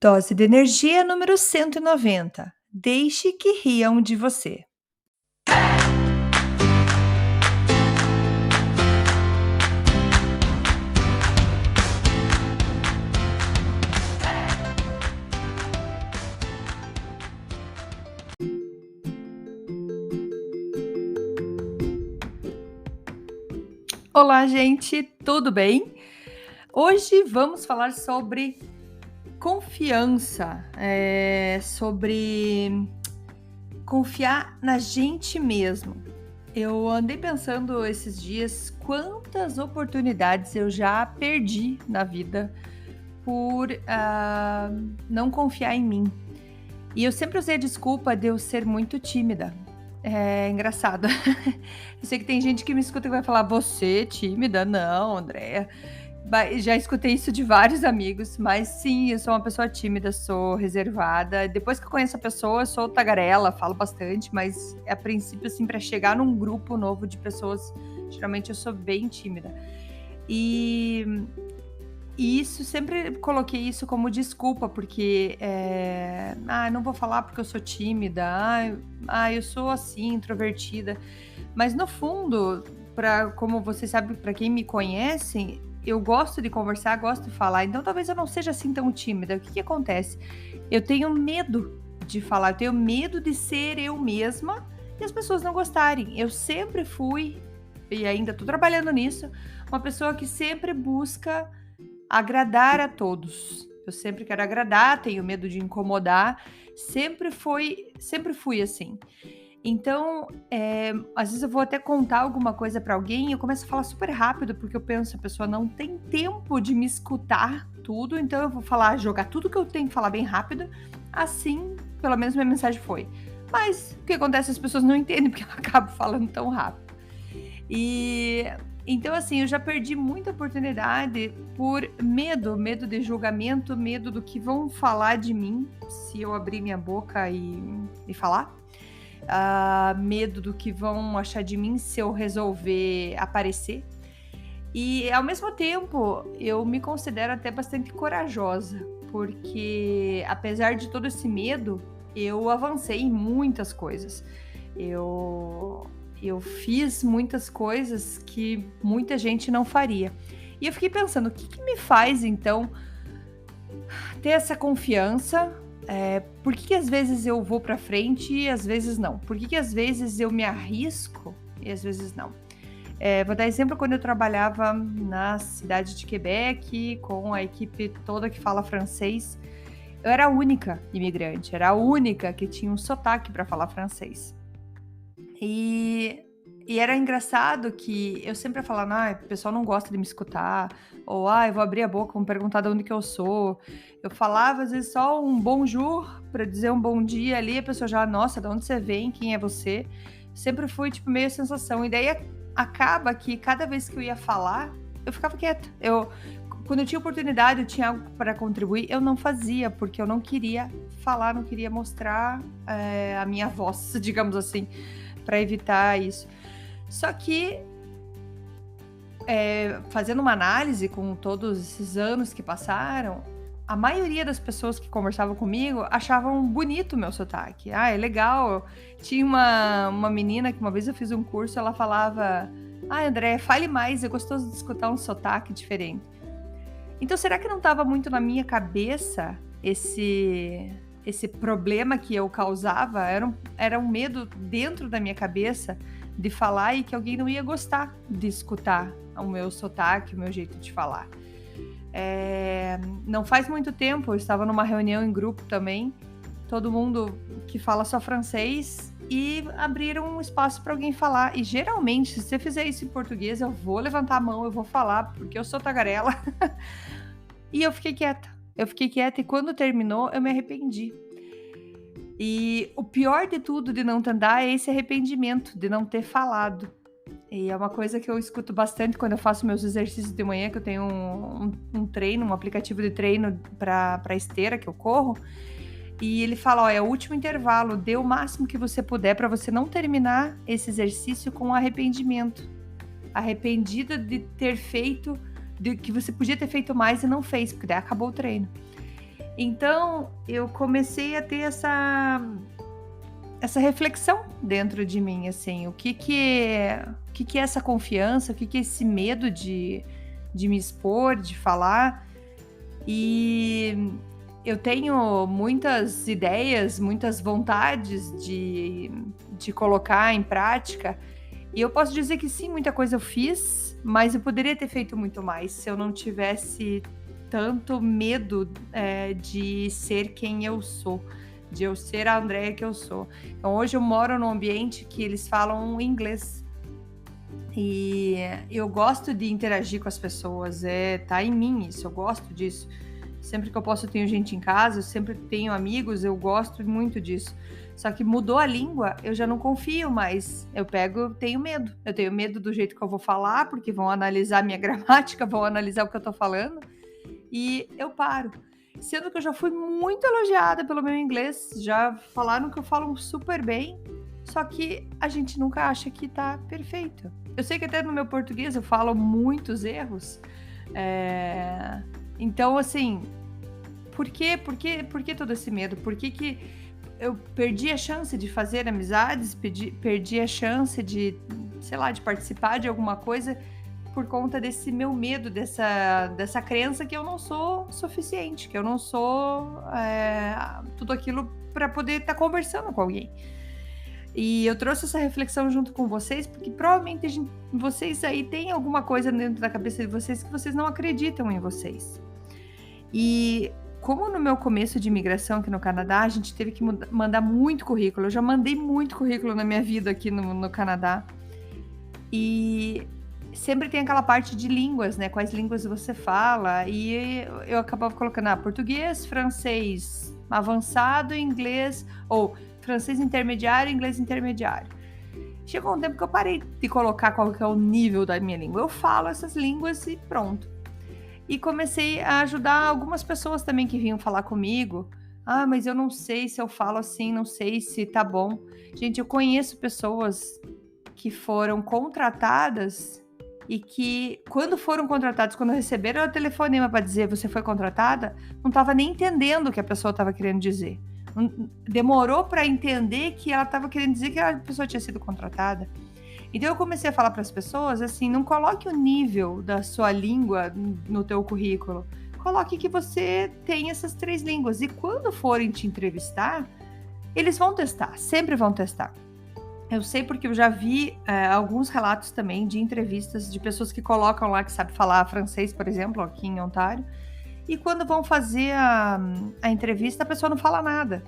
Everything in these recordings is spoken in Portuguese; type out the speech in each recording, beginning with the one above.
Dose de energia número 190. Deixe que riam de você. Olá, gente, tudo bem? Hoje vamos falar sobre confiança, sobre confiar na gente mesmo. Eu andei pensando esses dias quantas oportunidades eu já perdi na vida por não confiar em mim. E eu sempre usei a desculpa de eu ser muito tímida. É engraçado. Eu sei que tem gente que me escuta e vai falar: "Você tímida? Não, Andréia". Já escutei isso de vários amigos, mas sim, eu sou uma pessoa tímida, sou reservada. Depois que eu conheço a pessoa, eu sou tagarela, falo bastante, mas a princípio, assim, para chegar num grupo novo de pessoas, geralmente eu sou bem tímida. E e isso sempre coloquei isso como desculpa, porque, não vou falar porque eu sou tímida. Eu sou assim, introvertida". Mas no fundo, como você sabe, para quem me conhece, eu gosto de conversar, gosto de falar, então talvez eu não seja assim tão tímida. O que que acontece? Eu tenho medo de falar, eu tenho medo de ser eu mesma e as pessoas não gostarem. Eu sempre fui, e ainda estou trabalhando nisso, uma pessoa que sempre busca agradar a todos. Eu sempre quero agradar, tenho medo de incomodar, sempre fui assim. Então, às vezes eu vou até contar alguma coisa para alguém e eu começo a falar super rápido, porque eu penso: "A pessoa não tem tempo de me escutar tudo, então eu vou falar jogar tudo que eu tenho que falar bem rápido, assim, pelo menos minha mensagem foi". Mas o que acontece, as pessoas não entendem, porque eu acabo falando tão rápido. E então, assim, eu já perdi muita oportunidade por medo de julgamento, medo do que vão falar de mim se eu abrir minha boca e falar. Medo do que vão achar de mim se eu resolver aparecer. E, ao mesmo tempo, eu me considero até bastante corajosa, porque apesar de todo esse medo, eu avancei em muitas coisas. Eu eu fiz muitas coisas que muita gente não faria. E eu fiquei pensando: o que que me faz, então, ter essa confiança? Por que que às vezes eu vou pra frente e às vezes não? Por que que às vezes eu me arrisco e às vezes não? Vou dar exemplo quando eu trabalhava na cidade de Quebec, com a equipe toda que fala francês. Eu era a única imigrante, era a única que tinha um sotaque para falar francês. E e era engraçado que eu sempre falava: o pessoal não gosta de me escutar", ou: eu vou abrir a boca, vão perguntar de onde que eu sou". Eu falava, às vezes, só um bonjour para dizer um bom dia ali, a pessoa já: "Nossa, de onde você vem? Quem é você?". Sempre fui, tipo, meio a sensação. E daí acaba que cada vez que eu ia falar, eu ficava quieta. Quando eu tinha oportunidade, eu tinha algo para contribuir, eu não fazia, porque eu não queria falar, não queria mostrar, a minha voz, digamos assim, para evitar isso. Só que, fazendo uma análise com todos esses anos que passaram, a maioria das pessoas que conversavam comigo achavam bonito o meu sotaque. "Ah, é legal". Tinha uma menina que uma vez eu fiz um curso, ela falava: "Ai, Andréia, fale mais, é gostoso de escutar um sotaque diferente". Então será que não estava muito na minha cabeça esse problema que eu causava? Era um medo dentro da minha cabeça de falar e que alguém não ia gostar de escutar o meu sotaque, o meu jeito de falar. Não faz muito tempo, eu estava numa reunião em grupo também, todo mundo que fala só francês, e abriram um espaço para alguém falar. E geralmente, se você fizer isso em português, eu vou levantar a mão, eu vou falar, porque eu sou tagarela. E eu fiquei quieta. Eu fiquei quieta e quando terminou, eu me arrependi. E o pior de tudo de não tentar é esse arrependimento de não ter falado. E é uma coisa que eu escuto bastante quando eu faço meus exercícios de manhã, que eu tenho um treino, um aplicativo de treino para esteira que eu corro. E ele fala: "Ó, é o último intervalo, dê o máximo que você puder para você não terminar esse exercício com arrependimento. Arrependida de ter feito, de que você podia ter feito mais e não fez, porque daí acabou o treino". Então, eu comecei a ter essa reflexão dentro de mim, assim, o que é essa confiança, o que é esse medo de me expor, de falar. E eu tenho muitas ideias, muitas vontades de colocar em prática, e eu posso dizer que sim, muita coisa eu fiz, mas eu poderia ter feito muito mais se eu não tivesse tanto medo, de ser quem eu sou, de eu ser a Andreia que eu sou. Então hoje eu moro num ambiente que eles falam inglês, e eu gosto de interagir com as pessoas, tá em mim isso, eu gosto disso. Sempre que eu posso, eu tenho gente em casa, eu sempre tenho amigos, eu gosto muito disso. Só que mudou a língua, eu já não confio mais. Tenho medo. Eu tenho medo do jeito que eu vou falar, porque vão analisar minha gramática, vão analisar o que eu tô falando, e eu paro. Sendo que eu já fui muito elogiada pelo meu inglês, já falaram que eu falo super bem, só que a gente nunca acha que tá perfeito. Eu sei que até no meu português eu falo muitos erros, então assim, por que todo esse medo? Por que eu perdi a chance de fazer amizades, perdi a chance de, sei lá, de participar de alguma coisa por conta desse meu medo, dessa crença que eu não sou suficiente, que eu não sou tudo aquilo para poder estar conversando com alguém. E eu trouxe essa reflexão junto com vocês, porque provavelmente vocês aí têm alguma coisa dentro da cabeça de vocês que vocês não acreditam em vocês. E como no meu começo de imigração aqui no Canadá, a gente teve que mandar muito currículo. Eu já mandei muito currículo na minha vida aqui no Canadá. E sempre tem aquela parte de línguas, né? Quais línguas você fala. E eu acabava colocando português, francês avançado, inglês, ou francês intermediário, inglês intermediário. Chegou um tempo que eu parei de colocar qual que é o nível da minha língua. Eu falo essas línguas e pronto. E comecei a ajudar algumas pessoas também que vinham falar comigo. Mas eu não sei se eu falo assim, não sei se tá bom. Gente, eu conheço pessoas que foram contratadas e que, quando foram contratados, quando receberam o telefonema para dizer você foi contratada, não estava nem entendendo o que a pessoa estava querendo dizer. Demorou para entender que ela estava querendo dizer que a pessoa tinha sido contratada. Então eu comecei a falar para as pessoas assim, não coloque o nível da sua língua no teu currículo. Coloque que você tem essas 3 línguas, e quando forem te entrevistar, eles vão testar, sempre vão testar. Eu sei porque eu já vi alguns relatos também de entrevistas de pessoas que colocam lá que sabe falar francês, por exemplo, aqui em Ontário, e quando vão fazer a entrevista, a pessoa não fala nada.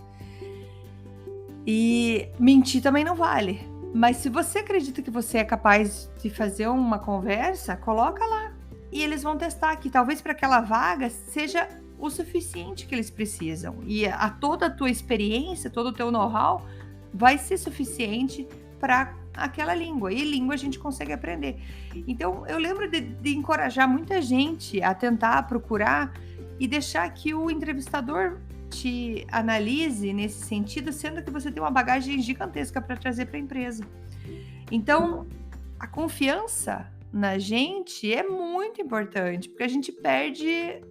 E mentir também não vale. Mas se você acredita que você é capaz de fazer uma conversa, coloca lá. E eles vão testar que talvez para aquela vaga seja o suficiente que eles precisam. E toda a tua experiência, todo o teu know-how vai ser suficiente para aquela língua. E língua a gente consegue aprender. Então, eu lembro de encorajar muita gente a tentar procurar e deixar que o entrevistador te analise nesse sentido, sendo que você tem uma bagagem gigantesca para trazer para a empresa. Então, a confiança na gente é muito importante, porque a gente perde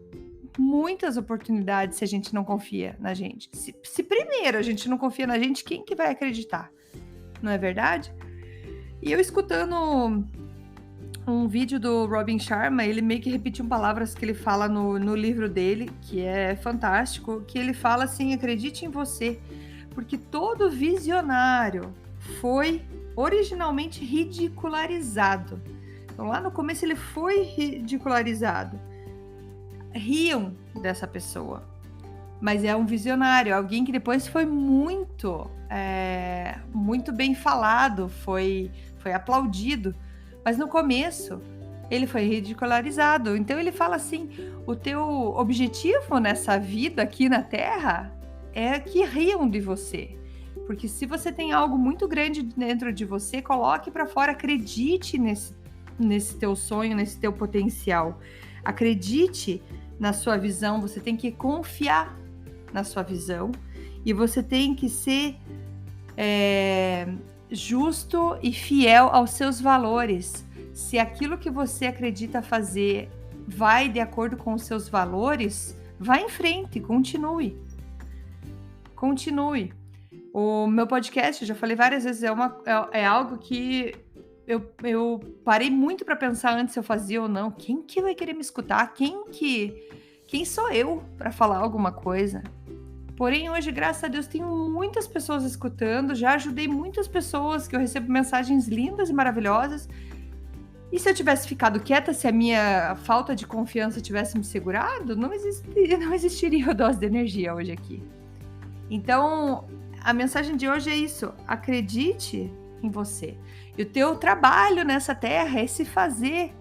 muitas oportunidades se a gente não confia na gente. Se primeiro a gente não confia na gente, quem que vai acreditar? Não é verdade? E eu escutando um vídeo do Robin Sharma, ele meio que repetiu palavras que ele fala no livro dele, que é fantástico, que ele fala assim: acredite em você, porque todo visionário foi originalmente ridicularizado. Então lá no começo ele foi ridicularizado. Riam dessa pessoa, mas é um visionário, alguém que depois foi muito bem falado, foi aplaudido. Mas no começo, ele foi ridicularizado. Então ele fala assim, o teu objetivo nessa vida aqui na Terra é que riam de você. Porque se você tem algo muito grande dentro de você, coloque para fora, acredite nesse teu sonho, nesse teu potencial. Acredite na sua visão, você tem que confiar na sua visão e você tem que ser justo e fiel aos seus valores. Se aquilo que você acredita fazer vai de acordo com os seus valores, Vá em frente, continue. Continue. O meu podcast, eu já falei várias vezes, é algo que eu parei muito para pensar antes se eu fazia ou não. Quem que vai querer me escutar? Quem sou eu para falar alguma coisa? Porém, hoje, graças a Deus, tenho muitas pessoas escutando, já ajudei muitas pessoas, que eu recebo mensagens lindas e maravilhosas. E se eu tivesse ficado quieta, se a minha falta de confiança tivesse me segurado, não existiria o Dose de Energia hoje aqui. Então, a mensagem de hoje é isso: acredite em você. E o teu trabalho nessa terra é se fazer.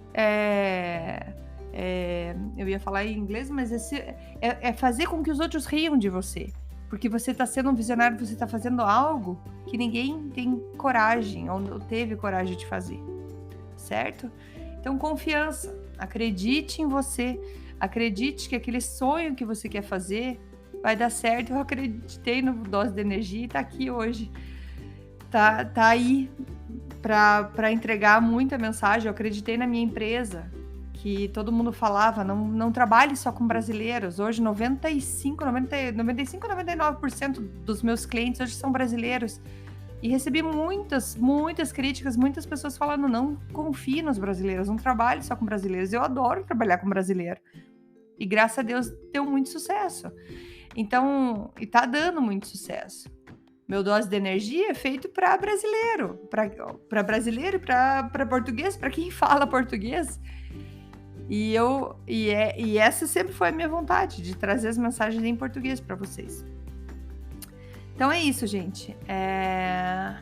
Eu ia falar em inglês, mas é fazer com que os outros riam de você. Porque você está sendo um visionário, você está fazendo algo que ninguém tem coragem ou teve coragem de fazer. Certo? Então, confiança. Acredite em você. Acredite que aquele sonho que você quer fazer vai dar certo. Eu acreditei no Dose de Energia e tá aqui hoje. Tá aí para entregar muita mensagem. Eu acreditei na minha empresa, que todo mundo falava, não trabalhe só com brasileiros. Hoje 99% dos meus clientes hoje são brasileiros. E recebi muitas críticas, muitas pessoas falando, não confie nos brasileiros, não trabalhe só com brasileiros. Eu adoro trabalhar com brasileiro. E graças a Deus deu muito sucesso. Então, e tá dando muito sucesso. Meu Dose de Energia é feito para brasileiro, para brasileiro, para português, para quem fala português. E essa sempre foi a minha vontade, de trazer as mensagens em português para vocês. Então é isso, gente.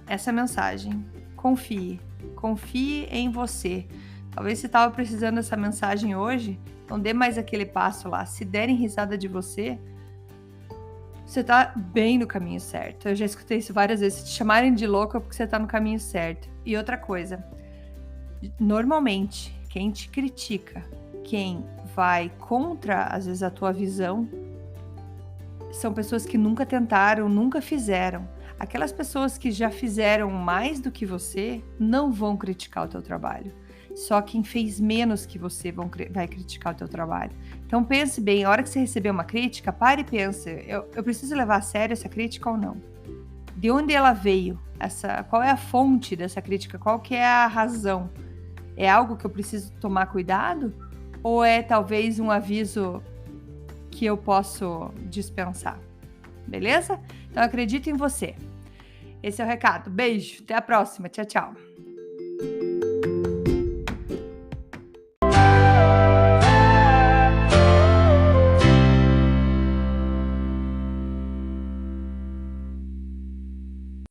Essa mensagem. Confie em você. Talvez você estava precisando dessa mensagem hoje, não dê mais aquele passo lá. Se derem risada de você, você tá bem no caminho certo. Eu já escutei isso várias vezes. Se te chamarem de louco é porque você tá no caminho certo. E outra coisa, normalmente, quem te critica, quem vai contra, às vezes, a tua visão, são pessoas que nunca tentaram, nunca fizeram. Aquelas pessoas que já fizeram mais do que você não vão criticar o teu trabalho. Só quem fez menos que você vai criticar o teu trabalho. Então pense bem, a hora que você receber uma crítica, pare e pense, eu preciso levar a sério essa crítica ou não? De onde ela veio? Qual é a fonte dessa crítica? Qual que é a razão? É algo que eu preciso tomar cuidado? Ou é talvez um aviso que eu posso dispensar? Beleza? Então acredito em você. Esse é o recado. Beijo, até a próxima. Tchau, tchau.